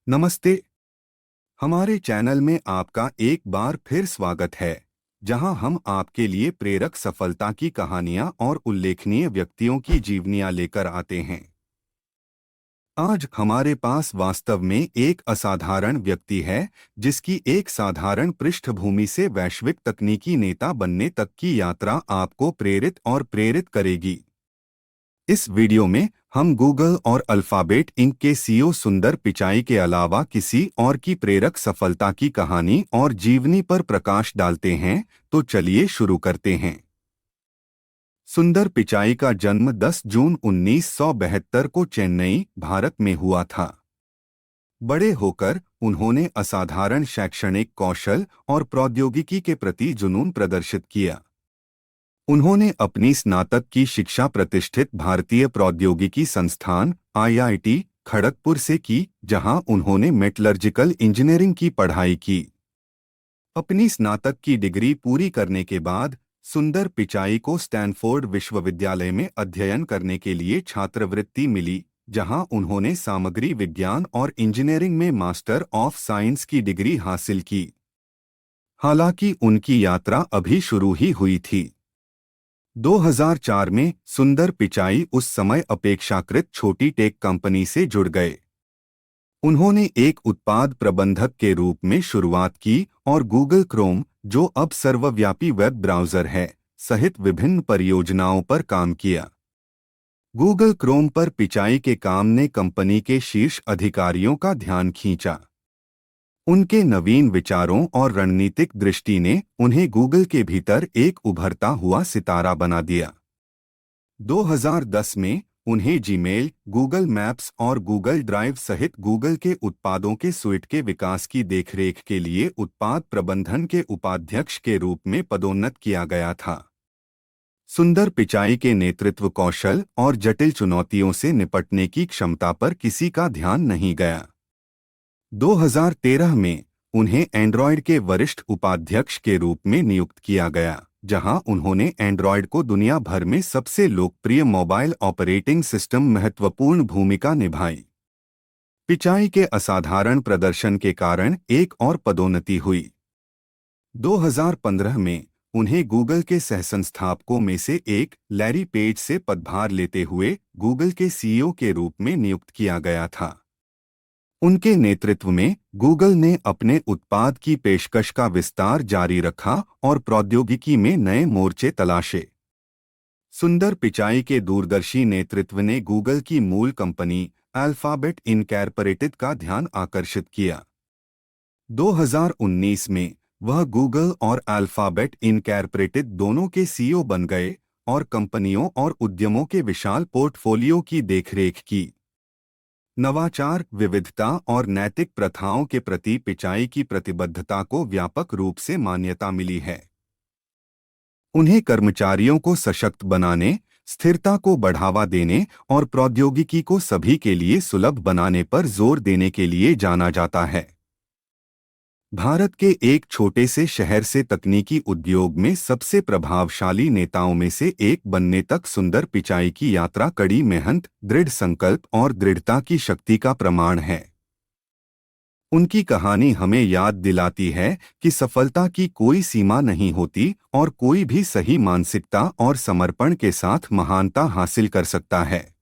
नमस्ते। हमारे चैनल में आपका एक बार फिर स्वागत है, जहां हम आपके लिए प्रेरक सफलता की कहानियां और उल्लेखनीय व्यक्तियों की जीवनियां लेकर आते हैं। आज हमारे पास वास्तव में एक असाधारण व्यक्ति है, जिसकी एक साधारण पृष्ठभूमि से वैश्विक तकनीकी नेता बनने तक की यात्रा आपको प्रेरित करेगी। इस वीडियो में हम गूगल और अल्फाबेट इंक के सीईओ सुंदर पिचाई के अलावा किसी और की प्रेरक सफलता की कहानी और जीवनी पर प्रकाश डालते हैं। तो चलिए शुरू करते हैं। सुंदर पिचाई का जन्म 10 जून 1972 को चेन्नई, भारत में हुआ था। बड़े होकर उन्होंने असाधारण शैक्षणिक कौशल और प्रौद्योगिकी के प्रति जुनून प्रदर्शित किया। उन्होंने अपनी स्नातक की शिक्षा प्रतिष्ठित भारतीय प्रौद्योगिकी संस्थान आईआईटी खड़गपुर से की, जहां उन्होंने मेटलर्जिकल इंजीनियरिंग की पढ़ाई की। अपनी स्नातक की डिग्री पूरी करने के बाद सुंदर पिचाई को स्टैनफोर्ड विश्वविद्यालय में अध्ययन करने के लिए छात्रवृत्ति मिली, जहां उन्होंने सामग्री विज्ञान और इंजीनियरिंग में मास्टर ऑफ साइंस की डिग्री हासिल की। हालांकि उनकी यात्रा अभी शुरू ही हुई थी। 2004 में सुंदर पिचाई उस समय अपेक्षाकृत छोटी टेक कंपनी से जुड़ गए। उन्होंने एक उत्पाद प्रबंधक के रूप में शुरुआत की और गूगल क्रोम, जो अब सर्वव्यापी वेब ब्राउज़र है, सहित विभिन्न परियोजनाओं पर काम किया। गूगल क्रोम पर पिचाई के काम ने कंपनी के शीर्ष अधिकारियों का ध्यान खींचा। उनके नवीन विचारों और रणनीतिक दृष्टि ने उन्हें गूगल के भीतर एक उभरता हुआ सितारा बना दिया। 2010 में उन्हें जीमेल, गूगल मैप्स और गूगल ड्राइव सहित गूगल के उत्पादों के सुइट के विकास की देखरेख के लिए उत्पाद प्रबंधन के उपाध्यक्ष के रूप में पदोन्नत किया गया था। सुंदर पिचाई के नेतृत्व कौशल और जटिल चुनौतियों से निपटने की क्षमता पर किसी का ध्यान नहीं गया। 2013 में उन्हें एंड्रॉयड के वरिष्ठ उपाध्यक्ष के रूप में नियुक्त किया गया, जहां उन्होंने एंड्रॉयड को दुनिया भर में सबसे लोकप्रिय मोबाइल ऑपरेटिंग सिस्टम महत्वपूर्ण भूमिका निभाई। पिचाई के असाधारण प्रदर्शन के कारण एक और पदोन्नति हुई। 2015 में उन्हें गूगल के सहसंस्थापकों में से एक लैरी पेज से पदभार लेते हुए गूगल के सीईओ के रूप में नियुक्त किया गया था। उनके नेतृत्व में गूगल ने अपने उत्पाद की पेशकश का विस्तार जारी रखा और प्रौद्योगिकी में नए मोर्चे तलाशे। सुंदर पिचाई के दूरदर्शी नेतृत्व ने गूगल की मूल कंपनी अल्फाबेट इनकॉर्पोरेटेड का ध्यान आकर्षित किया। 2019 में वह गूगल और अल्फाबेट इनकॉर्पोरेटेड दोनों के सीईओ बन गए और कंपनियों और उद्यमों के विशाल पोर्टफोलियो की देखरेख की। नवाचार, विविधता और नैतिक प्रथाओं के प्रति पिचाई की प्रतिबद्धता को व्यापक रूप से मान्यता मिली है। उन्हें कर्मचारियों को सशक्त बनाने, स्थिरता को बढ़ावा देने और प्रौद्योगिकी को सभी के लिए सुलभ बनाने पर जोर देने के लिए जाना जाता है। भारत के एक छोटे से शहर से तकनीकी उद्योग में सबसे प्रभावशाली नेताओं में से एक बनने तक सुंदर पिचाई की यात्रा कड़ी मेहनत, दृढ़ संकल्प और दृढ़ता की शक्ति का प्रमाण है। उनकी कहानी हमें याद दिलाती है कि सफलता की कोई सीमा नहीं होती और कोई भी सही मानसिकता और समर्पण के साथ महानता हासिल कर सकता है।